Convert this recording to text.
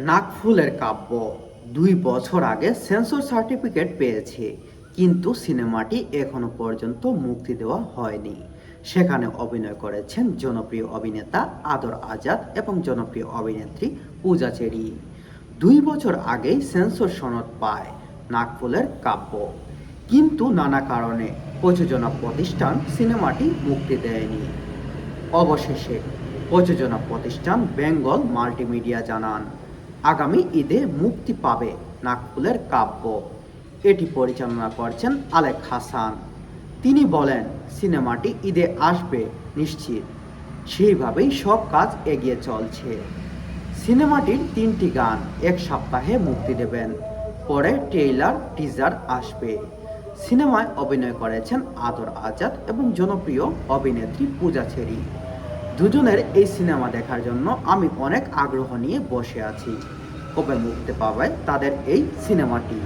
নাকফুলের কাব্য ২ বছর আগে sensor certificate পেয়েছে, কিন্তু সিনেমাটি এখনো পর্যন্ত মুক্তি দেওয়া হয়নি। সেখানে অভিনয় করেছেন জনপ্রিয় অভিনেতা আদর আজাদ এবং জনপ্রিয় অভিনেত্রী পূজা চেরি। ২ বছর আগেই সেন্সর সনদ পায় নাকফুলের কাব্য, কিন্তু নানা কারণে প্রযোজনা প্রতিষ্ঠান সিনেমাটি মুক্তি দেয়নি। অবশেষে প্রযোজনা প্রতিষ্ঠান বেঙ্গল মাল্টিমিডিয়া জানান, আগামী ঈদে মুক্তি পাবে নাকফুলের কাব্য। এটি পরিচালনা করছেন আলেক হাসান। তিনি বলেন, সিনেমাটি ঈদে আসবে নিশ্চিত, সেইভাবেই সব কাজ এগিয়ে চলছে। সিনেমাটির ৩টি গান ১ সপ্তাহে মুক্তি দেবেন, পরে ট্রেইলার টিজার আসবে। সিনেমায় অভিনয় করেছেন আদর আজাদ এবং জনপ্রিয় অভিনেত্রী পূজা চেরি। দুজনের এই সিনেমা দেখার জন্য আমি অনেক আগ্রহ নিয়ে বসে আছি। কবে মুক্তি পাবে তাদের এই সিনেমাটি।